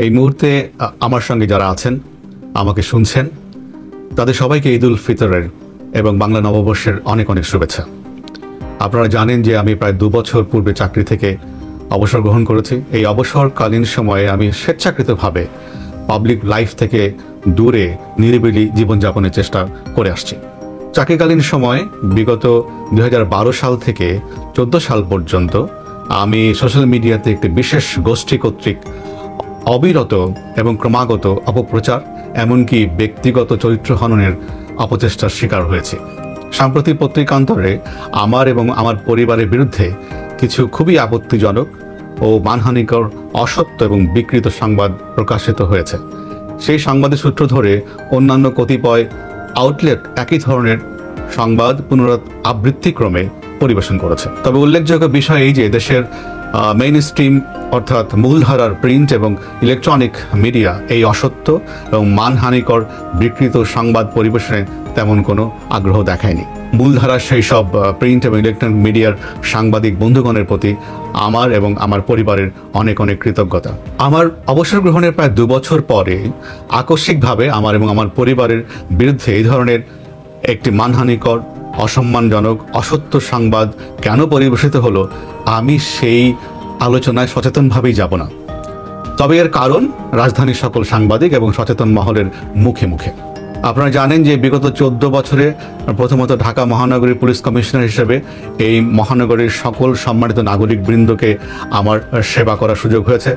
এই মুহূর্তে আমার সঙ্গে যারা আছেন, আমাকে শুনছেন, তাদের সবাইকে ঈদ উল ফিতরের এবং বাংলা নববর্ষের অনেক অনেক শুভেচ্ছা। আপনারা জানেন যে আমি প্রায় 2 বছর পূর্বে চাকরি থেকে অবসর গ্রহণ করেছি। এই অবসরকালীন সময়ে আমি স্বেচ্ছাকৃতভাবে পাবলিক লাইফ থেকে দূরে নিরিবিলি জীবনযাপনের চেষ্টা করে আসছি। চাকরিকালীন সময় বিগত 2012 সাল থেকে 14 সাল পর্যন্ত আমি সোশ্যাল মিডিয়াতে একটি বিশেষ গোষ্ঠী কর্তৃক অবিরত এবং ক্রমাগত অপপ্রচার, এমনকি ব্যক্তিগত চরিত্র হননের অপচেষ্টার শিকার হয়েছে। সাম্প্রতিক পত্রিকান্তরে আমার এবং আমার পরিবারের বিরুদ্ধে কিছু খুবই আপত্তিজনক ও মানহানিকর অসত্য এবং বিকৃত সংবাদ প্রকাশিত হয়েছে। সেই সংবাদের সূত্র ধরে অন্যান্য কতিপয় আউটলেট একই ধরনের সংবাদ পুনরাবৃত্তিক্রমে পরিবেশন করেছে। তবে উল্লেখযোগ্য বিষয় এই যে দেশের মেইন স্ট্রিম অর্থাৎ মূলধারার প্রিন্ট এবং ইলেকট্রনিক মিডিয়া এই অসত্য এবং মানহানিকর বিকৃত সংবাদ পরিবেশনে তেমন কোনো আগ্রহ দেখায়নি। মূলধারার সেই সব প্রিন্ট এবং ইলেকট্রনিক মিডিয়ার সাংবাদিক বন্ধুগণের প্রতি আমার এবং আমার পরিবারের অনেক অনেক কৃতজ্ঞতা। আমার অবসর গ্রহণের প্রায় 2 বছর পরে আকস্মিকভাবে আমার এবং আমার পরিবারের বিরুদ্ধে এই ধরনের একটি মানহানিকর, অসম্মানজনক, অসত্য সংবাদ কেন পরিবেশিত হলো, আমি সেই আলোচনায় সচেতনভাবেই যাব না। তবে এর কারণ রাজধানীর সকল সাংবাদিক এবং সচেতন মহলের মুখে মুখে। আপনারা জানেন যে বিগত 14 বছরে প্রথমত ঢাকা মহানগরীর পুলিশ কমিশনার হিসেবে এই মহানগরীর সকল সম্মানিত নাগরিক বৃন্দকে আমার সেবা করার সুযোগ হয়েছে।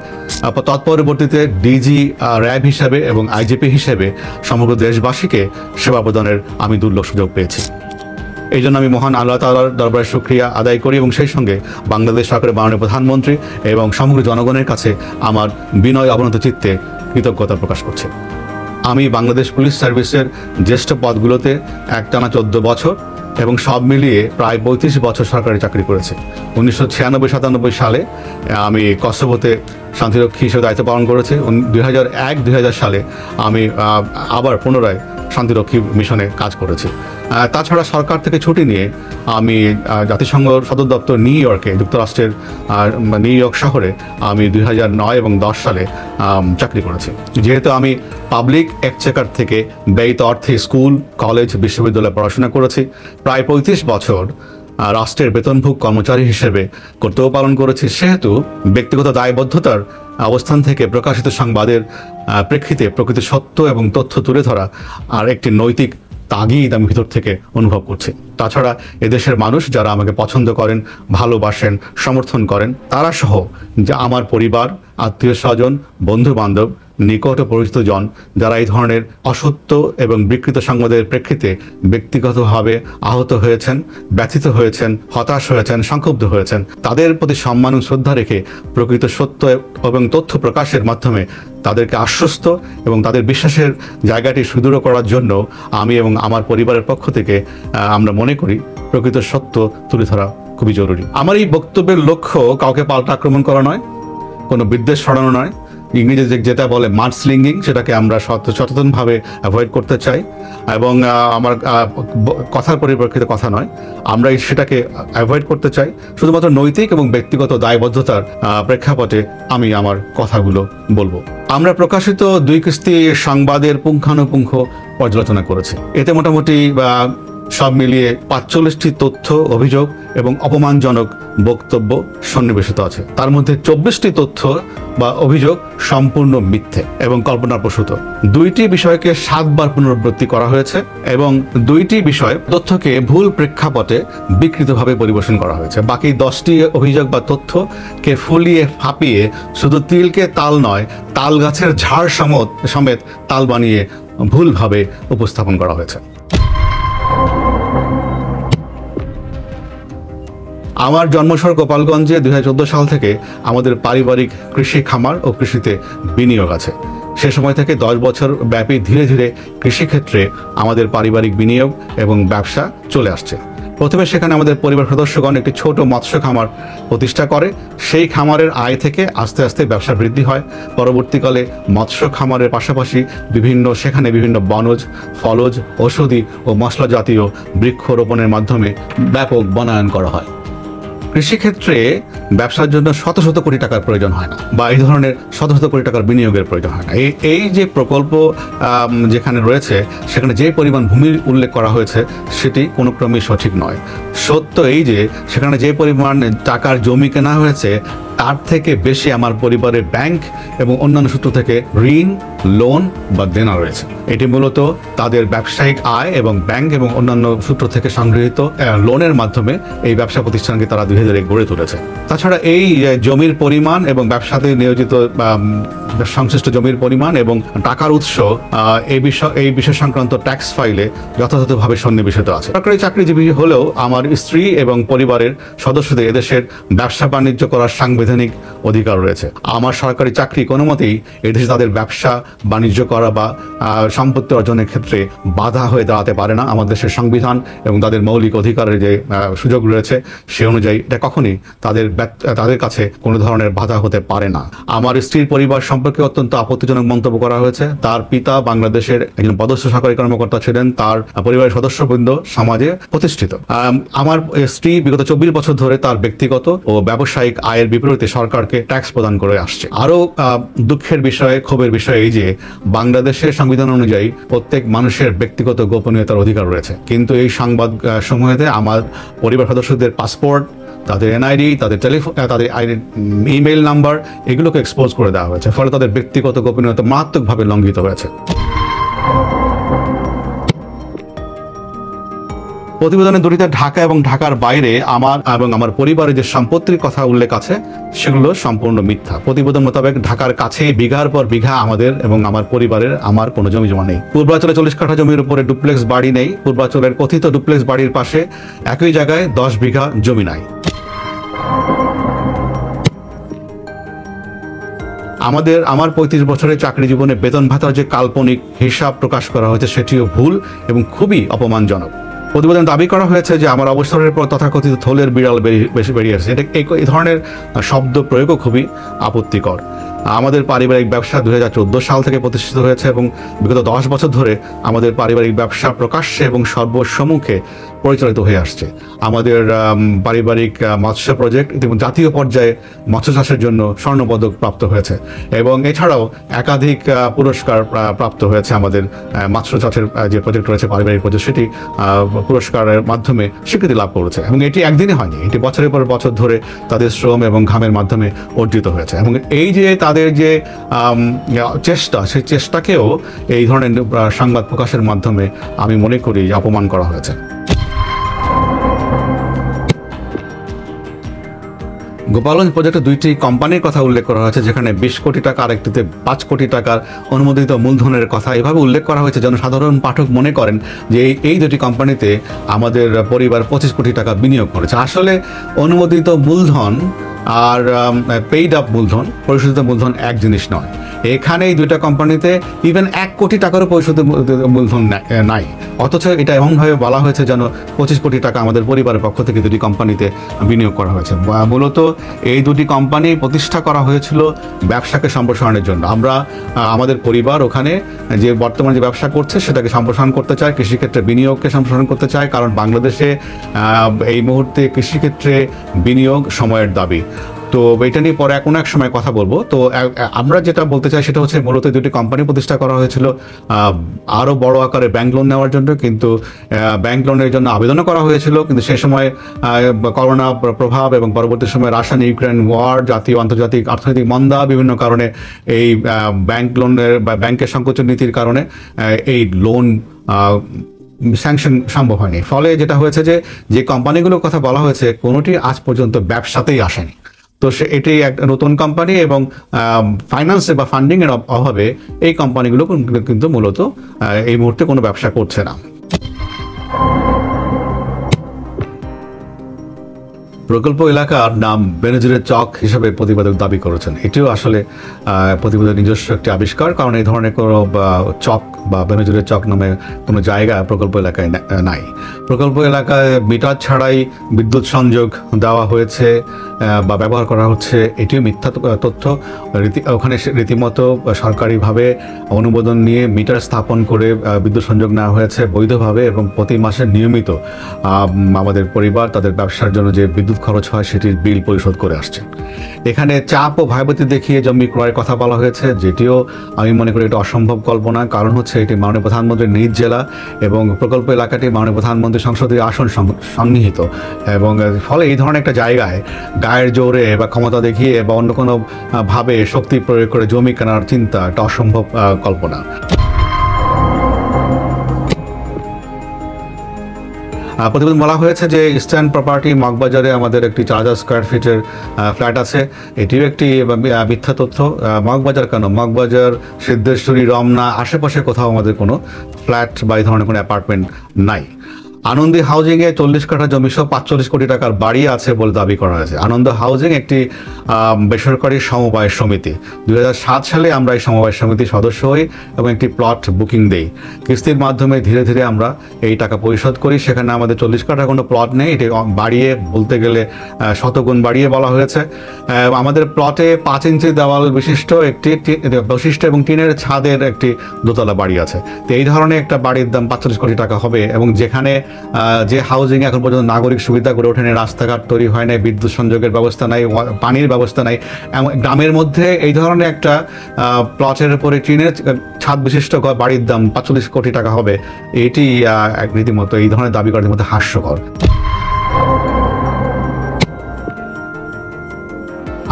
তৎপরবর্তীতে ডিজি র্যাব হিসেবে এবং আইজিপি হিসেবে সমগ্র দেশবাসীকে সেবা প্রদানের আমি দুর্লভ সুযোগ পেয়েছি। এই জন্য আমি মহান আল্লাহ তাআলার দরবারে শুকরিয়া আদায় করি এবং সেই সঙ্গে বাংলাদেশ সরকারের মাননীয় প্রধানমন্ত্রী এবং সমগ্র জনগণের কাছে আমার বিনয় অবনত চিত্তে কৃতজ্ঞতা প্রকাশ করছি। আমি বাংলাদেশ পুলিশ সার্ভিসের জ্যেষ্ঠ পদগুলোতে একটানা 14 বছর এবং সব মিলিয়ে প্রায় 35 বছর সরকারি চাকরি করেছি। 1996-97 সালে আমি কসোভোতে শান্তিরক্ষী হিসেবে দায়িত্ব পালন করেছি। 2001-2000 সালে আমি আবার পুনরায় শান্তিরক্ষী মিশনে কাজ করেছি। তাছাড়া সরকার থেকে ছুটি নিয়ে আমি জাতিসংঘ সদর দপ্তর নিউ ইয়র্কে, যুক্তরাষ্ট্রের নিউ ইয়র্ক শহরে আমি 2009 এবং 10 সালে চাকরি করেছি। যেহেতু আমি পাবলিক এক্সচেকার থেকে ব্যয়িত অর্থে স্কুল, কলেজ, বিশ্ববিদ্যালয়ে পড়াশোনা করেছি, প্রায় 35 বছর রাষ্ট্রের বেতনভোগ কর্মচারী হিসেবে কর্তব্য পালন করেছি, সেহেতু ব্যক্তিগত দায়বদ্ধতার অবস্থান থেকে প্রকাশিত সংবাদের প্রেক্ষিতে প্রকৃত সত্য এবং তথ্য তুলে ধরা আর একটি নৈতিক তাগিদ আমি ভিতর থেকে অনুভব করছি। তাছাড়া এদেশের মানুষ যারা আমাকে পছন্দ করেন, ভালোবাসেন, সমর্থন করেন, তারা সহ যা আমার পরিবার, আত্মীয় স্বজন, বন্ধু বান্ধব, নিকট ও পরিচিত জন যারা এই ধরনের অসত্য এবং বিকৃত সংবাদের প্রেক্ষিতে ব্যক্তিগতভাবে আহত হয়েছেন, ব্যথিত হয়েছেন, হতাশ হয়েছেন, সংক্ষুব্ধ হয়েছেন, তাদের প্রতি সম্মান ও শ্রদ্ধা রেখে প্রকৃত সত্য এবং তথ্য প্রকাশের মাধ্যমে তাদেরকে আশ্বস্ত এবং তাদের বিশ্বাসের জায়গাটি সুদৃঢ় করার জন্য আমি এবং আমার পরিবারের পক্ষ থেকে আমরা মনে করি প্রকৃত সত্য তুলে ধরা খুবই জরুরি। আমার এই বক্তব্যের লক্ষ্য কাউকে পাল্টা আক্রমণ করা নয়, কোনো বিদ্বেষ ছড়ানো নয়। ইংরেজিতে যেটা বলে মাডস্লিঙ্গিং, সেটাকে আমরা সচেতনভাবে অ্যাভয়েড করতে চাই এবং আমার কথার পরিপ্রেক্ষিতে কথা নয়, আমরা সেটাকে অ্যাভয়েড করতে চাই। শুধুমাত্র নৈতিক এবং ব্যক্তিগত দায়বদ্ধতার প্রেক্ষাপটে আমি আমার কথাগুলো বলবো। আমরা প্রকাশিত 2 কিস্তি সংবাদের পুঙ্খানুপুঙ্খ পর্যালোচনা করেছি। এতে মোটামুটি সব মিলিয়ে 45টি তথ্য, অভিযোগ এবং অপমানজনক বক্তব্য সন্নিবেশিত আছে। তার মধ্যে 24টি তথ্য বা অভিযোগ সম্পূর্ণ মিথ্যে এবং কল্পনাপ্রসূত। 2টি বিষয়কে 7 বার পুনরাবৃত্তি করা হয়েছে এবং 2টি বিষয় তথ্যকে ভুল প্রেক্ষাপটে বিকৃতভাবে পরিবেশন করা হয়েছে। বাকি 10টি অভিযোগ বা তথ্যকে ফুলিয়ে ফাঁপিয়ে শুধু তিলকে তাল নয়, তাল গাছের ঝাড় সমেত তাল বানিয়ে ভুলভাবে উপস্থাপন করা হয়েছে। আমার জন্মশহর গোপালগঞ্জে 2014 সাল থেকে আমাদের পারিবারিক কৃষি খামার ও কৃষিতে বিনিয়োগ আছে। সে সময় থেকে 10 বছর ব্যাপী ধীরে ধীরে কৃষিক্ষেত্রে আমাদের পারিবারিক বিনিয়োগ এবং ব্যবসা চলে আসছে। প্রথমে সেখানে আমাদের পরিবার সদস্যগণ একটি ছোট মৎস্য খামার প্রতিষ্ঠা করে। সেই খামারের আয় থেকে আস্তে আস্তে ব্যবসা বৃদ্ধি হয়। পরবর্তীকালে মৎস্য খামারের পাশাপাশি সেখানে বিভিন্ন বনজ, ফলজ, ঔষধি ও মশলা জাতীয় বৃক্ষরোপণের মাধ্যমে ব্যাপক বনায়ন করা হয়। কৃষিক্ষেত্রে ব্যবসার জন্য শত শত কোটি টাকার প্রয়োজন হয় না, বা এই ধরনের শত শত কোটি টাকার বিনিয়োগের প্রয়োজন হয় না। এই যে প্রকল্প যেখানে রয়েছে সেখানে যে পরিমাণ ভূমির উল্লেখ করা হয়েছে সেটি কোনো ক্রমেই সঠিক নয়। সত্য এই যে সেখানে যে পরিমাণ টাকার জমি কেনা হয়েছে তার থেকে বেশি আমার পরিবারের ব্যাংক এবং অন্যান্য সূত্র থেকে ঋণ, লোন বা দেনা রয়েছে। এটি মূলত তাদের ব্যবসায়িক আয় এবং ব্যাংক এবং অন্যান্য সূত্র থেকে সংগৃহীত লোনের মাধ্যমে এই ব্যবসা প্রতিষ্ঠানকে তারা 2000 গড়ে তুলেছে। তাছাড়া এই জমির পরিমাণ এবং ব্যবসাতে নিয়োজিত সংশ্লিষ্ট জমির পরিমাণ এবং টাকার উৎস এই বিষয় সংক্রান্ত ট্যাক্স ফাইলে যথাযথভাবে সন্নিবেশিত আছে। সরকারি চাকরিজীবী হলেও আমার স্ত্রী এবং পরিবারের সদস্যদের এদেশের ব্যবসা বাণিজ্য করার সাংবিধানিক অধিকার রয়েছে। আমার সরকারি চাকরি কোনো মতেই এদেশে তাদের ব্যবসা বাণিজ্য করা বা সম্পত্তি অর্জনের ক্ষেত্রে বাধা হয়ে দাঁড়াতে পারে না। আমাদের দেশের সংবিধান এবং তাদের মৌলিক অধিকারের যে সুযোগ রয়েছে সে অনুযায়ী এটা কখনই তাদের কাছে কোনো ধরনের বাধা হতে পারে না। আমার স্ত্রীর পরিবার সম্পর্কে অত্যন্ত আপত্তিজনক মন্তব্য করা হয়েছে। তার পিতা বাংলাদেশের একজন পদস্থ সরকারি কর্মকর্তা ছিলেন, তার পরিবারের সদস্যবৃন্দ সমাজে প্রতিষ্ঠিত। আমার স্ত্রী বিগত 24 বছর ধরে তার ব্যক্তিগত ও ব্যবসায়িক আয়ের বিপরীতে সরকারকে ট্যাক্স প্রদান করে আসছে। আরও দুঃখের বিষয়, ক্ষোভের বিষয় এই যে বাংলাদেশের সংবিধান অনুযায়ী প্রত্যেক মানুষের ব্যক্তিগত গোপনীয়তার অধিকার রয়েছে, কিন্তু এই সংবাদ সমূহেতে আমার পরিবার সদস্যদের পাসপোর্ট, তাদের এনআইডি, তাদের টেলিফোন, তাদের ইমেইল নাম্বার এগুলোকে এক্সপোজ করে দেওয়া হয়েছে। ফলে তাদের ব্যক্তিগত গোপনীয়তা মারাত্মকভাবে লঙ্ঘিত হয়েছে। প্রতিবেদনে দুটিতে ঢাকা এবং ঢাকার বাইরে আমার এবং আমার পরিবারের যে সম্পত্তির কথা উল্লেখ আছে সেগুলো সম্পূর্ণ মিথ্যা। প্রতিবেদন মোতাবেক ঢাকার কাছে বিঘার পর বিঘা আমাদের এবং আমার পরিবারের কোনো জমি জমা নেই। পূর্বাঞ্চলে 40 কাঠা জমির উপরে ডুপ্লেক্স বাড়ি নেই। পূর্বাঞ্চলের কথিত ডুপ্লেক্স বাড়ির পাশে একই জায়গায় 10 বিঘা জমি নাই। আমার 35 বছরের চাকরি জীবনে বেতন ভাতার যে কাল্পনিক হিসাব প্রকাশ করা হয়েছে সেটিও ভুল এবং খুবই অপমানজনক। প্রতিবেদন দাবি করা হয়েছে যে আমার অবসরের পর তথাকথিত থলের বিড়াল বেশি বেরিয়ে আসছে। এই ধরনের শব্দ প্রয়োগও খুবই আপত্তিকর। আমাদের পারিবারিক ব্যবসা 2014 সাল থেকে প্রতিষ্ঠিত হয়েছে এবং বিগত 10 বছর ধরে আমাদের পারিবারিক ব্যবসা প্রকাশ্যে এবং সর্বসম্মুখে পরিচালিত হয়ে আসছে। আমাদের পারিবারিক মৎস্য প্রজেক্ট ইতিমধ্যে জাতীয় পর্যায়ে মৎস্য চাষের জন্য স্বর্ণপদক প্রাপ্ত হয়েছে এবং এছাড়াও একাধিক পুরস্কার প্রাপ্ত হয়েছে। আমাদের মৎস্য চাষের যে প্রজেক্ট রয়েছে পারিবারিক প্রজেক্ট সেটি পুরস্কারের মাধ্যমে স্বীকৃতি লাভ করেছে এবং এটি একদিনে হয়নি, এটি বছরের পর বছর ধরে তাদের শ্রম এবং ঘামের মাধ্যমে অর্জিত হয়েছে। এবং এই যে তাদের যে চেষ্টা, সেই চেষ্টাকেও এই ধরনের সংবাদ প্রকাশের মাধ্যমে আমি মনে করি অপমান করা হয়েছে। গোপালগঞ্জ প্রজেক্টে 2টি কোম্পানির কথা উল্লেখ করা হয়েছে, যেখানে 20 কোটি টাকা, আরেকটিতে 5 কোটি টাকার অনুমোদিত মূলধনের কথা এভাবে উল্লেখ করা হয়েছে যেন সাধারণ পাঠক মনে করেন যে এই 2টি কোম্পানিতে আমাদের পরিবার 25 কোটি টাকা বিনিয়োগ করেছে। আসলে অনুমোদিত মূলধন আর পেইড আপ মূলধন, পরিশোধিত মূলধন এক জিনিস নয়। এখানে এই 2টা কোম্পানিতে ইভেন 1 কোটি টাকারও পরিশোধিত মূলধন নাই, অথচ এটা এমনভাবে বলা হয়েছে যেন 25 কোটি টাকা আমাদের পরিবারের পক্ষ থেকে 2টি কোম্পানিতে বিনিয়োগ করা হয়েছে। মূলত এই 2টি কোম্পানি প্রতিষ্ঠা করা হয়েছিল ব্যবসাকে সম্প্রসারণের জন্য। আমাদের পরিবার ওখানে যে বর্তমানে যে ব্যবসা করছে সেটাকে সম্প্রসারণ করতে চায়, কৃষিক্ষেত্রে বিনিয়োগকে সম্প্রসারণ করতে চায়, কারণ বাংলাদেশে এই মুহূর্তে কৃষিক্ষেত্রে বিনিয়োগ সময়ের দাবি। তো এটা নিয়ে পরে কোনো এক সময় কথা বলবো। তো আমরা যেটা বলতে চাই সেটা হচ্ছে মূলত 2টি কোম্পানি প্রতিষ্ঠা করা হয়েছিল আরও বড় আকারে ব্যাংক লোন নেওয়ার জন্য, কিন্তু ব্যাংক লোনের জন্য আবেদনও করা হয়েছিল, কিন্তু সে সময় করোনা প্রভাব এবং পরবর্তী সময় রাশিয়া ইউক্রেন ওয়ার, জাতীয় আন্তর্জাতিক অর্থনৈতিক মন্দা, বিভিন্ন কারণে এই ব্যাংক লোনের বা ব্যাংকের সংকোচন নীতির কারণে এই লোন স্যাংশন সম্ভব হয়নি। ফলে যেটা হয়েছে যে কোম্পানিগুলোর কথা বলা হয়েছে কোনোটি আজ পর্যন্ত ব্যবসাতেই আসেনি। তো এটি একটা নতুন কোম্পানি এবং ফাইন্যান্সে বা ফান্ডিং এর অভাবে এই কোম্পানিগুলো কিন্তু মূলত এই মুহূর্তে কোনো ব্যবসা করছে না। প্রকল্প এলাকার নাম বেনজিরের চক হিসেবে প্রতিবেদক দাবি করেছেন। এটিও আসলে প্রতিবেদকের নিজস্ব একটি আবিষ্কার, কারণ এই ধরনের কোনো চক বা বেনজিরের চক নামে কোনো জায়গা প্রকল্প এলাকায় নাই। প্রকল্প এলাকায় মিটার ছাড়াই বিদ্যুৎ সংযোগ দেওয়া হয়েছে বা ব্যবহার করা হচ্ছে এটিও মিথ্যা তথ্য। ওখানে রীতিমতো সরকারিভাবে অনুমোদন নিয়ে মিটার স্থাপন করে বিদ্যুৎ সংযোগ নেওয়া হয়েছে বৈধভাবে, এবং প্রতি মাসে নিয়মিত আমাদের পরিবার তাদের ব্যবসার জন্য যে বিদ্যুৎ খরচ হয় সেটির বিল পরিশোধ করে আসছে। এখানে চাপ ও ভয়ভীতি দেখিয়ে জমি ক্রয়ের কথা বলা হয়েছে, যেটিও আমি মনে করি এটা অসম্ভব কল্পনা। কারণ হচ্ছে এটি মাননীয় প্রধানমন্ত্রীর নিজ জেলা এবং প্রকল্প এলাকাটি মাননীয় প্রধানমন্ত্রী সংসদীয় আসন সন্নিহিত, এবং ফলে এই ধরনের একটা জায়গায় গায়ের জোরে বা ক্ষমতা দেখিয়ে বা অন্য কোনো ভাবে শক্তি প্রয়োগ করে জমি কেনার চিন্তা একটা অসম্ভব কল্পনা। প্রতিবেদন বলা হয়েছে যে ইস্টার্ন প্রপার্টি মগবাজারে আমাদের একটি 4000 স্কোয়ার ফিটের ফ্ল্যাট আছে, এটিও একটি মিথ্যা তথ্য। মগবাজার কেন, মগবাজার, সিদ্ধেশ্বরী, রমনা আশেপাশে কোথাও আমাদের কোনো ফ্ল্যাট বা এই ধরনের কোনো অ্যাপার্টমেন্ট নাই। আনন্দী হাউজিংয়ে 40 কাঠা জমি সহ 45 কোটি টাকার বাড়ি আছে বলে দাবি করা হয়েছে। আনন্দ হাউজিং একটি বেসরকারি সমবায় সমিতি। 2007 সালে আমরা এই সমবায় সমিতির সদস্য হই এবং একটি প্লট বুকিং দেই। কিস্তির মাধ্যমে ধীরে ধীরে আমরা এই টাকা পরিশোধ করি। সেখানে আমাদের 40 কাঠা কোনো প্লট নেই, এটি বাড়িয়ে বলতে গেলে শতগুণ বাড়িয়ে বলা হয়েছে। আমাদের প্লটে 5 ইঞ্চি দেওয়াল বিশিষ্ট একটি বৈশিষ্ট্য এবং টিনের ছাদের একটি দোতলা বাড়ি আছে। তো এই ধরনের একটা বাড়ির দাম 45 কোটি টাকা হবে, এবং যেখানে যে হাউজিং এখন পর্যন্ত নাগরিক সুবিধা গড়ে ওঠেনি, রাস্তাঘাট তৈরি হয় নাই, বিদ্যুৎ সংযোগের ব্যবস্থা নাই, পানির ব্যবস্থা নাই, গ্রামের মধ্যে এই ধরনের একটা প্লটের উপরে টিনের ছাদ বিশিষ্ট বাড়ির দাম 45 কোটি টাকা হবে, এটি রীতিমতো এই ধরনের দাবি করার মধ্যে হাস্যকর।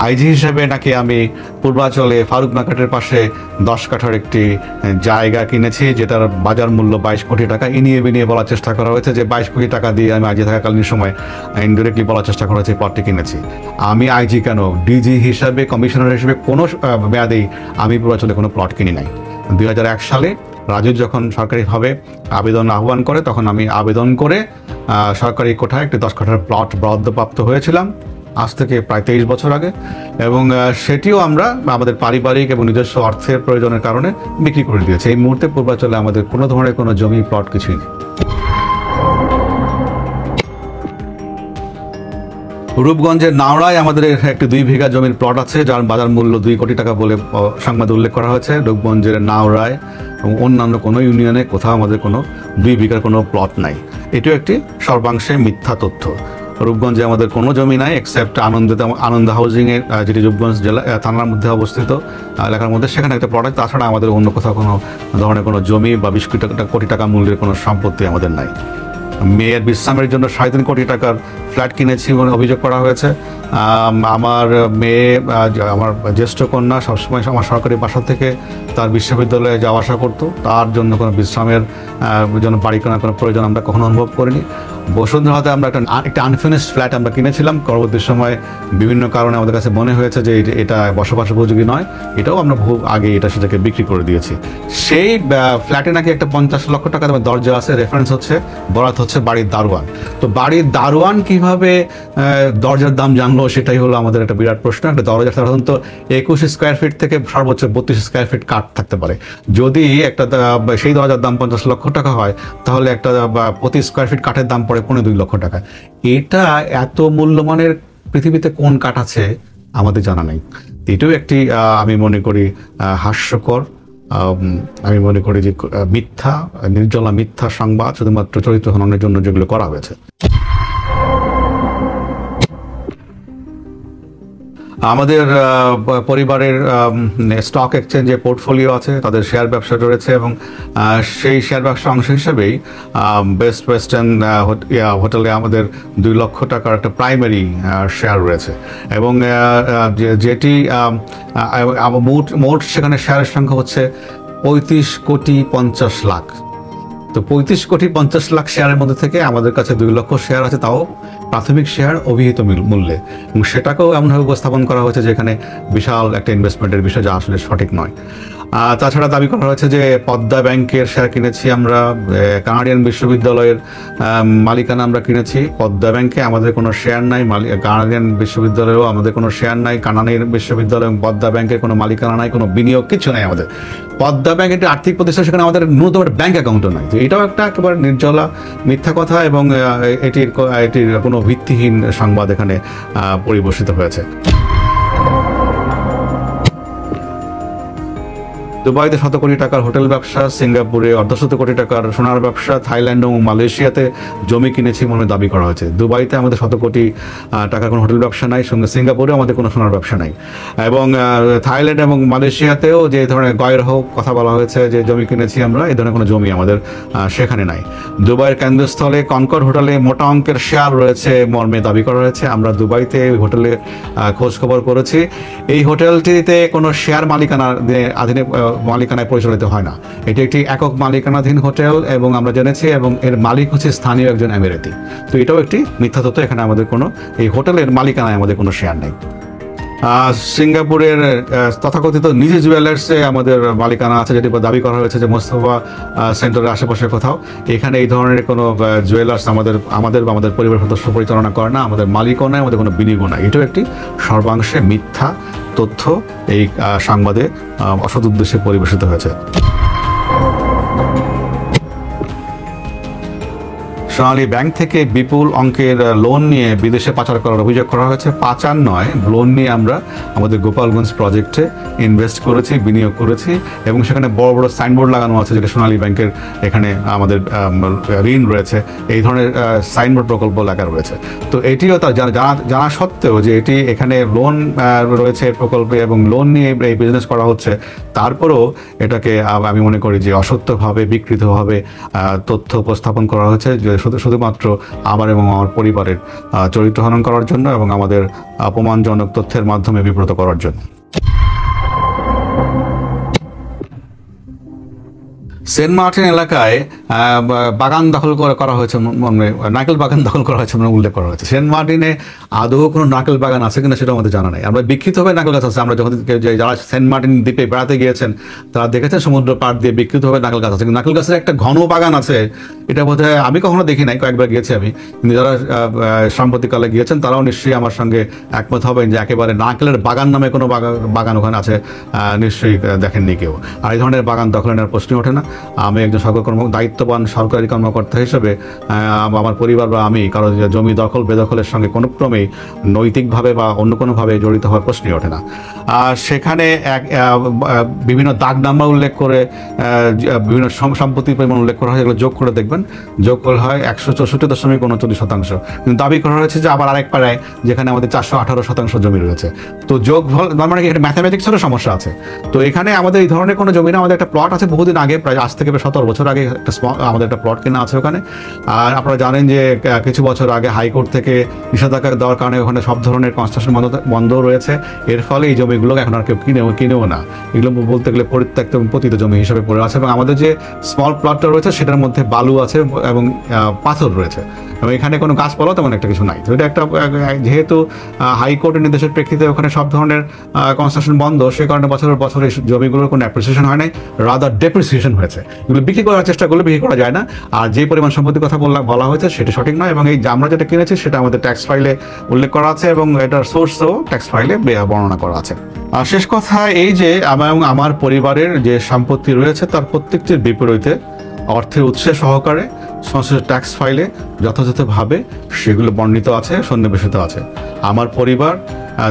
আইজি হিসেবে নাকি আমি পূর্বাঞ্চলে ফারুক মার্কেটের পাশে 10 কাঠার একটি জায়গা কিনেছি, যেটার বাজার মূল্য 22 কোটি টাকা। ইনিয়ে বিনিয়ে বলার চেষ্টা করা হয়েছে যে 22 কোটি টাকা দিয়ে আমি আইজি থাকাকালীন সময় ইনডিরেক্টলি বলার চেষ্টা করা হয়েছে প্লটটি কিনেছি। আমি আইজি কেন, ডিজি হিসাবে, কমিশনার হিসেবে কোনো মেয়াদেই আমি পূর্বাঞ্চলে কোনো প্লট কিনি নাই। 2001 সালে রাজু যখন সরকারিভাবে আবেদন আহ্বান করে, তখন আমি আবেদন করে সরকারি কোঠায় একটি 10 কাঠার প্লট বরাদ্দপ্রাপ্ত হয়েছিলাম, আজ থেকে প্রায় 23 বছর আগে, এবং সেটিও আমরা আমাদের পারিবারিক এবং নিজস্ব অর্থের প্রয়োজনের কারণে বিক্রি করে দিয়েছি। এই মুহূর্তে পূর্বাঞ্চলে আমাদের কোনো ধরনের কোনো জমি প্লট কিছুই নেই। রূপগঞ্জের নাওড়ায় আমাদের একটি 2 বিঘা জমির প্লট আছে, যার বাজার মূল্য 2 কোটি টাকা বলে সংবাদে উল্লেখ করা হয়েছে। রূপগঞ্জের নাওড়ায় এবং অন্যান্য কোনো ইউনিয়নে কোথাও আমাদের কোনো 2 বিঘার কোনো প্লট নাই। এটিও একটি সর্বাংশে মিথ্যা তথ্য। রূপগঞ্জে আমাদের কোনো জমি নাই এক্সেপ্ট আনন্দ হাউজিংয়ের, যেটি রূপগঞ্জ জেলা থানার মধ্যে অবস্থিত এলাকার মধ্যে, সেখানে একটা প্রোডাক্ট। তাছাড়া আমাদের অন্য কোথাও কোনো ধরনের কোনো জমি বা 20 কোটি টাকা মূল্যের কোনো সম্পত্তি আমাদের নাই। মেয়ের বিশ্রামের জন্য 3.5 কোটি টাকার ফ্ল্যাট কিনেছি বলে অভিযোগ করা হয়েছে। আমার মেয়ে, আমার জ্যেষ্ঠ কন্যা সবসময় আমার সরকারি বাসা থেকে তার বিশ্ববিদ্যালয়ে যাওয়া আসা করতো, তার জন্য কোনো বিশ্রামের জন্য বাড়ি কেনার কোনো প্রয়োজন আমরা কখনো অনুভব করিনি। বসুন্ধরাতে আমরা একটা আনফিনিশড ফ্ল্যাট আমরা কিনেছিলাম, পরবর্তী সময় বিভিন্ন কারণে আমাদের কাছে মনে হয়েছে যে এটা বসবাস উপযোগী নয়, এটাও আমরা খুব আগে সেটাকে বিক্রি করে দিয়েছি। সেই ফ্ল্যাটে নাকি একটা 50 লক্ষ টাকা দামের দরজা আছে, রেফারেন্স হচ্ছে, বরাত হচ্ছে বাড়ির দারোয়ান। তো বাড়ির দারোয়ান কিভাবে দরজার দাম জানলো, সেটাই হলো আমাদের একটা বিরাট প্রশ্ন। একটা দরজা সাধারণত 21 স্কোয়ার ফিট থেকে সর্বোচ্চ 32 স্কোয়ার ফিট কাঠ থাকতে পারে। যদি একটা সেই দরজার দাম 50 লক্ষ টাকা হয়, তাহলে একটা প্রতি স্কোয়ার ফিট কাঠের দাম পড়ে 2 লক্ষ টাকা। এটা এত মূল্যমানের পৃথিবীতে কোন কাঠ আছে আমাদের জানা নেই। এটাও একটি আমি মনে করি হাস্যকর, আমি মনে করি যে মিথ্যা, নির্জলা মিথ্যা সংবাদ, শুধুমাত্র চরিত্র হননের জন্য যেগুলো করা হয়েছে। আমাদের পরিবারের স্টক এক্সচেঞ্জে পোর্টফোলিও আছে, তাদের শেয়ার ব্যবসা রয়েছে, এবং সেই শেয়ার ব্যবসা অংশ হিসেবেই বেস্ট ওয়েস্টার্ন হোটেলে আমাদের 2 লক্ষ টাকার একটা প্রাইমারি শেয়ার রয়েছে, এবং যেটি মোট সেখানে শেয়ারের সংখ্যা হচ্ছে 35 কোটি 50 লাখ। তো 35 কোটি 50 লাখ শেয়ারের মধ্যে থেকে আমাদের কাছে 2 লক্ষ শেয়ার আছে, তাও প্রাথমিক শেয়ার অভিহিত মূল্যে, এবং সেটাকেও এমনভাবে উপস্থাপন করা হয়েছে যে এখানে বিশাল একটা ইনভেস্টমেন্টের বিষয়, যা আসলে সঠিক নয়। তাছাড়া দাবি করা হয়েছে যে পদ্মা ব্যাংকের শেয়ার কিনেছি আমরা, কানাডিয়ান বিশ্ববিদ্যালয়ের মালিকানা আমরা কিনেছি। পদ্মা ব্যাংকে আমাদের কোনো শেয়ার নাই, কানাডিয়ান বিশ্ববিদ্যালয়েও আমাদের কোনো শেয়ার নাই, কানাডিয়ান বিশ্ববিদ্যালয় এবং পদ্মা ব্যাংকের কোনো মালিকানা নাই, কোনো বিনিয়োগ কিছু নাই আমাদের। পদ্মা ব্যাংক একটি আর্থিক প্রতিষ্ঠান, সেখানে আমাদের ন্যূনতম ব্যাংক অ্যাকাউন্টও নাই। তো এটাও একটা একেবারে নির্জলা মিথ্যা কথা এবং এটির কোনো ভিত্তিহীন সংবাদ এখানে পরিবেশিত হয়েছে। দুবাইতে 100 কোটি টাকার হোটেল ব্যবসা, সিঙ্গাপুরে 1.5 কোটি টাকার সোনার ব্যবসা, থাইল্যান্ড এবং মালয়েশিয়াতে জমি কিনেছি মনে দাবি করা হয়েছে। দুবাইতে আমাদের 100 কোটি টাকার কোনো হোটেল ব্যবসা নাই, সঙ্গে সিঙ্গাপুরে আমাদের কোনো সোনার ব্যবসা নাই, এবং থাইল্যান্ড এবং মালয়েশিয়াতেও যে ধরনের গয়রহ কথা বলা হয়েছে যে জমি কিনেছি আমরা, এই ধরনের কোনো জমি আমাদের সেখানে নাই। দুবাইয়ের কেন্দ্রস্থলে কনকর্ড হোটেলে মোটা অঙ্কের শেয়ার রয়েছে মর্মে দাবি করা হয়েছে। আমরা দুবাইতে হোটেলে খোঁজ খবর করেছি। এই হোটেলটিতে কোনো শেয়ার মালিকানায় পরিচালিত হয় না। এটি একটি একক মালিকানাধীন হোটেল এবং আমরা জেনেছি, এবং এর মালিক হচ্ছে স্থানীয় একজন আমিরাতি। তো এটাও একটি মিথ্যা তথ্য। এখানে আমাদের কোনো, এই হোটেলের মালিকানায় আমাদের কোনো শেয়ার নেই। সিঙ্গাপুরের তথাকথিত নিজে জুয়েলার্সে আমাদের মালিকানা আছে, যেটি দাবি করা হয়েছে যে মোস্তফা সেন্টারের আশেপাশে কোথাও। এখানে এই ধরনের কোনো জুয়েলার্স আমাদের বা আমাদের পরিবার সদস্য পরিচালনা করে না, আমাদের মালিকও নয়, আমাদের কোনো বিনিয়োগও নাই। এটাও একটি সর্বাংশে মিথ্যা তথ্য এই সংবাদে অসৎ উদ্দেশ্যে পরিবেশিত হয়েছে। সোনালী ব্যাংক থেকে বিপুল অঙ্কের লোন নিয়ে বিদেশে পাচার করার অভিযোগ করা হয়েছে। পাচার নয়, লোন নিয়ে আমরা আমাদের গোপালগঞ্জ প্রজেক্টে ইনভেস্ট করেছি, বিনিয়োগ করেছি, এবং সেখানে বড় বড় সাইনবোর্ড লাগানো আছে যেটা সোনালী ব্যাংকের এখানে আমাদের ঋণ রয়েছে, এই ধরনের সাইনবোর্ড প্রকল্প লেখা রয়েছে। তো এটিও তার জানা সত্ত্বেও যে এটি এখানে লোন রয়েছে প্রকল্পে এবং লোন নিয়ে এই বিজনেস করা হচ্ছে, তারপরেও এটাকে আমি মনে করি যে অসত্যভাবে বিকৃতভাবে তথ্য উপস্থাপন করা হয়েছে, যে শুধুমাত্র আমার এবং আমার পরিবারের চরিত্র হনন করার জন্য এবং আমাদের অপমানজনক তথ্যের মাধ্যমে বিব্রত করার জন্য। সেন্ট মার্টিন এলাকায় বাগান দখল করা হয়েছে, নারকেল বাগান দখল করা হয়েছে উল্লেখ করা হয়েছে। সেন্ট মার্টিনে আদৌ কোনো নারকেল বাগান আছে কিনা সেটা আমাদের জানা নেই। আমরা বিক্ষিপ্তভাবে নারকেল গাছ আছে, আমরা যখন যারা সেন্ট মার্টিন দ্বীপে বেড়াতে গিয়েছেন তারা দেখেছেন সমুদ্র পাড় দিয়ে বিক্ষিপ্তভাবে নারকেল গাছ আছে, কিন্তু নারকেল গাছের একটা ঘন বাগান আছে, এটা বোধহয় আমি কখনো দেখি নাই, কয়েকবার গিয়েছি আমি, কিন্তু যারা সাম্প্রতিককালে গিয়েছেন তারাও নিশ্চয়ই আমার সঙ্গে একমত হবেন যে একেবারে নারকেলের বাগান নামে কোনো বাগান ওখানে আছে নিশ্চয়ই দেখেননি কেউ। আর এই ধরনের বাগান দখল নেওয়ার প্রশ্নই ওঠে না। আমি একজন দায়িত্ববান সরকারি কর্মকর্তা হিসেবে আমার পরিবার বা আমি কারো জমি দখল বেদখলের সঙ্গে কোনো ক্রমেই নৈতিকভাবে বা অন্য কোনোভাবে জড়িত হওয়ার প্রশ্নই ওঠে না। সেখানে বিভিন্ন দাগ নাম্বার উল্লেখ করে বিভিন্ন সম্পত্তির পরিমাণ উল্লেখ করা হয়, এগুলো যোগ করে দেখবেন, যোগ করা হয় 164.39%। কিন্তু দাবি করা হয়েছে যে আবার আরেক পাড়ায় যেখানে আমাদের 418% জমি রয়েছে। তো যোগ মানে একটা ম্যাথামেটিক্সেরও সমস্যা আছে। তো এখানে আমাদের এই ধরনের কোনো জমি না, আমাদের একটা প্লট আছে বহুদিন আগে, প্রায় আজ থেকে 17 বছর আগে আমাদের একটা প্লট কেনা আছে ওখানে। আর আপনারা জানেন যে কিছু বছর আগে হাইকোর্ট থেকে নিষেধাজ্ঞা দেওয়ার কারণে ওখানে সব ধরনের কনস্ট্রাকশন বন্ধ রয়েছে। এর ফলে এই জমিগুলো এখন আর কেউ কিনেও না, এগুলো বলতে গেলে পরিত্যক্ত এবং পতিত জমি হিসেবে পড়ে আছে। এবং আমাদের যে স্মল প্লটটা রয়েছে সেটার মধ্যে বালু আছে এবং পাথর রয়েছে, এবং এখানে কোনো গাছপালা তেমন একটা কিছু নাই। তো এটা একটা, যেহেতু হাইকোর্টের নির্দেশের প্রেক্ষিতে ওখানে সব ধরনের কনস্ট্রাকশন বন্ধ, সে কারণে বছরের বছর এই জমিগুলোর কোনো অ্যাপ্রিসিয়েশন হয় নাই, রাদার ডেপ্রিসিয়েশন হয়েছে। এগুলো বিক্রি করার চেষ্টা করলে বিক্রি করা যায় না। আর যে পরিমাণ সম্পত্তির কথা বলা হয়েছে সেটা সঠিক নয়, এবং এই আমরা যেটা কিনেছি সেটা আমাদের ট্যাক্স ফাইলে উল্লেখ করা আছে এবং এটার সোর্সও ট্যাক্স ফাইলে বর্ণনা করা আছে। আর শেষ কথা এই যে আমার পরিবারের যে সম্পত্তি রয়েছে তার প্রত্যেকটির বিপরীতে অর্থের উৎসে সহকারে সংশ্লিষ্ট ট্যাক্স ফাইলে যথাযথভাবে সেগুলো বর্ণিত আছে, সন্নিবেশিত আছে। আমার পরিবার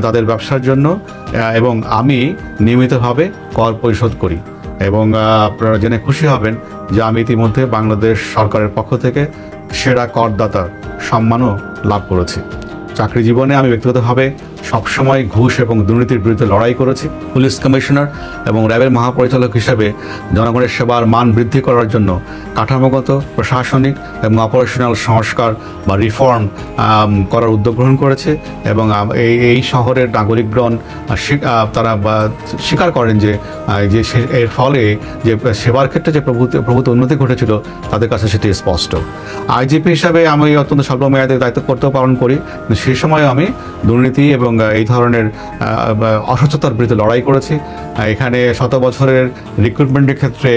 তাদের ব্যবসার জন্য এবং আমি নিয়মিতভাবে কর পরিশোধ করি, এবং আপনারা জেনে খুশি হবেন যে আমি ইতিমধ্যে বাংলাদেশ সরকারের পক্ষ থেকে সেরা করদাতার সম্মানও লাভ করেছি। চাকরি জীবনে আমি ব্যক্তিগতভাবে সবসময় ঘুষ এবং দুর্নীতির বিরুদ্ধে লড়াই করেছি। পুলিশ কমিশনার এবং র্যাবের মহাপরিচালক হিসেবে জনগণের সেবার মান বৃদ্ধি করার জন্য কাঠামোগত, প্রশাসনিক এবং অপারেশনাল সংস্কার বা রিফর্ম করার উদ্যোগ গ্রহণ করেছে। এবং এই শহরের নাগরিকগণ তারা স্বীকার করেন যে এর ফলে যে সেবার ক্ষেত্রে যে প্রভূত উন্নতি ঘটেছিল তাদের কাছে সেটি স্পষ্ট। আইজিপি হিসাবে আমি অত্যন্ত স্বল্প মেয়াদে দায়িত্ব কর্তব্য পালন করি, সেই সময় আমি দুর্নীতি এবং এই ধরনের অস্বচ্ছতার বিরুদ্ধে লড়াই করেছি। এখানে শত বছরের রিক্রুটমেন্টের ক্ষেত্রে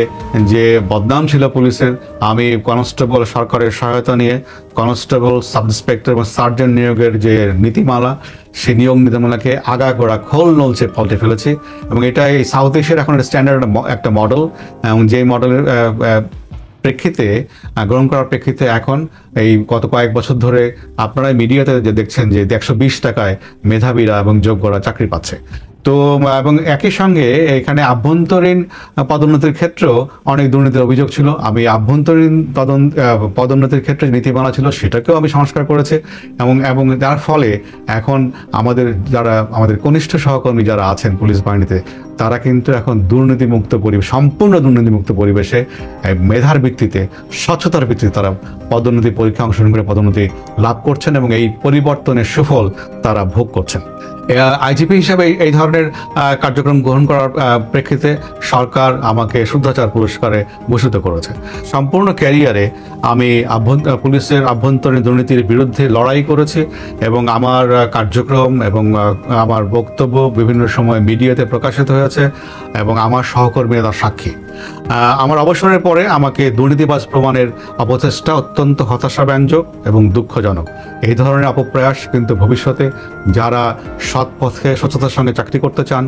যে বদনাম ছিল পুলিশের, আমি কনস্টেবল সরকারের সহায়তা নিয়ে কনস্টেবল, সাব ইন্সপেক্টর এবং সার্জেন্ট নিয়োগের যে নীতিমালা, সেই নিয়োগ নীতিমালাকে আগাগোড়া খোল নলচে পাল্টে ফেলেছি। এবং এটা এই সাউথ এশিয়ার এখন স্ট্যান্ডার্ড একটা মডেল, এবং যে মডেলের প্রেক্ষিতে গ্রহণ করার প্রেক্ষিতে এখন এই গত কয়েক বছর ধরে আপনারা মিডিয়াতে যে দেখছেন যে 120 টাকায় মেধাবীরা এবং যোগ্যরা চাকরি পাচ্ছে। তো এবং একই সঙ্গে এখানে আভ্যন্তরীণ পদোন্নতির ক্ষেত্রেও অনেক দুর্নীতির অভিযোগ ছিল। আমি আভ্যন্তরীণ পদোন্নতির ক্ষেত্রে নীতিমালা ছিল সেটাকেও আমি সংস্কার করেছি, এবং যার ফলে এখন আমাদের কনিষ্ঠ সহকর্মী যারা আছেন পুলিশ বাহিনীতে, তারা কিন্তু এখন সম্পূর্ণ দুর্নীতিমুক্ত পরিবেশে মেধার ভিত্তিতে, স্বচ্ছতার ভিত্তিতে তারা পদোন্নতি পরীক্ষা অংশগ্রহণ করে পদোন্নতি লাভ করছেন এবং এই পরিবর্তনের সুফল তারা ভোগ করছেন। আইজিপি হিসাবে এই ধরনের কার্যক্রম গ্রহণ করার প্রেক্ষিতে সরকার আমাকে শুদ্ধাচার পুরস্কারে ভূষিত করেছে। সম্পূর্ণ ক্যারিয়ারে আমি পুলিশের আভ্যন্তরীণ দুর্নীতির বিরুদ্ধে লড়াই করেছি এবং আমার কার্যক্রম এবং আমার বক্তব্য বিভিন্ন সময় মিডিয়াতে প্রকাশিত হয়েছে এবং আমার সহকর্মীরা তার সাক্ষী। আমার অবসরের পরে আমাকে দুর্নীতিবাজ প্রমাণের অপচেষ্টা অত্যন্ত হতাশাব্যঞ্জক এবং দুঃখজনক। এই ধরনের অপপ্রয়াস কিন্তু ভবিষ্যতে যারা সৎ পথে স্বচ্ছতার সঙ্গে চাকরি করতে চান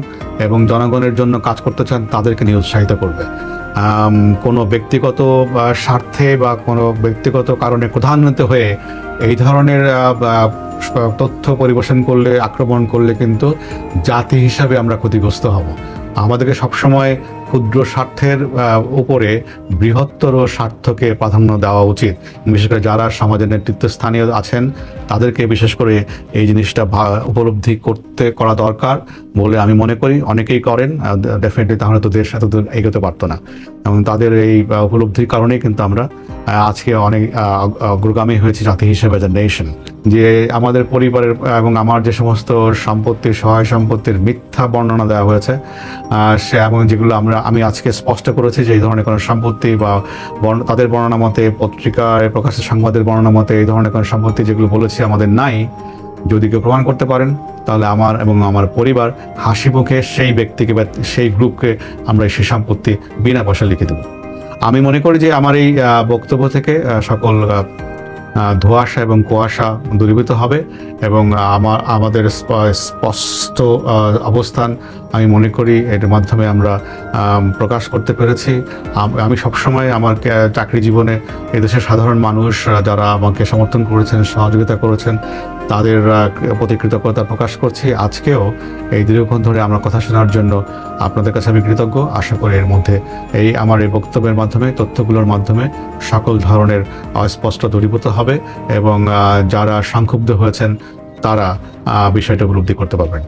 এবং জনগণের জন্য কাজ করতে চান তাদেরকে নিরুৎসাহিত করবে। কোনো ব্যক্তিগত স্বার্থে বা কোনো ব্যক্তিগত কারণে প্রধান্বিত হয়ে এই ধরনের তথ্য পরিবেশন করলে, আক্রমণ করলে কিন্তু জাতি হিসাবে আমরা ক্ষতিগ্রস্ত হব। আমাদেরকে সবসময় ক্ষুদ্র স্বার্থের উপরে বৃহত্তর স্বার্থকে প্রাধান্য দেওয়া উচিত। বিশেষ করে যারা সমাজের নেতৃত্বস্থানীয় আছেন তাদেরকে বিশেষ করে এই জিনিসটা উপলব্ধি করা দরকার বলে আমি মনে করি। অনেকেই করেন, ডেফিনেটলি, তাহলে তো দেশ এত দূর এগোতে পারতো না। এবং তাদের এই উপলব্ধির কারণেই কিন্তু আমরা আজকে অনেক অগ্রগামী হয়েছি জাতি হিসেবে, দ্য নেশন। যে আমাদের পরিবারের এবং আমার যে সমস্ত সম্পত্তির, সহায় সম্পত্তির মিথ্যা বর্ণনা দেওয়া হয়েছে এবং যেগুলো আমি আজকে স্পষ্ট করেছি যে এই ধরনের কোনো সম্পত্তি বা তাদের বর্ণনা মতে, পত্রিকায় প্রকাশিত সংবাদের বর্ণনা মতে এই ধরনের কোনো সম্পত্তি যেগুলো বলেছি আমাদের নাই, যদি কেউ প্রমাণ করতে পারেন তাহলে আমার এবং আমার পরিবার হাসি মুখে সেই ব্যক্তিকে বা সেই গ্রুপকে আমরা সেই সম্পত্তি বিনা পয়সা লিখে দেব। আমি মনে করি যে আমার এই বক্তব্য থেকে সকল ধোঁয়াশা এবং কুয়াশা দূরীভূত হবে এবং আমাদের স্পষ্ট অবস্থান আমি মনে করি এর মাধ্যমে আমরা প্রকাশ করতে পেরেছি। আমি সবসময় আমার চাকরি জীবনে এদেশের সাধারণ মানুষ যারা আমাকে সমর্থন করেছেন, সহযোগিতা করেছেন, তাদের প্রতি কৃতজ্ঞতা প্রকাশ করছি। আজকেও এই দীর্ঘক্ষণ ধরে আমার কথা শোনার জন্য আপনাদের কাছে আমি কৃতজ্ঞ। আশা করি এর মধ্যে আমার এই বক্তব্যের মাধ্যমে, তথ্যগুলোর মাধ্যমে সকল ধরনের অস্পষ্ট দূরীভূত হবে এবং যারা সংক্ষুব্ধ হয়েছেন তারা বিষয়টা উপলব্ধি করতে পারবেন।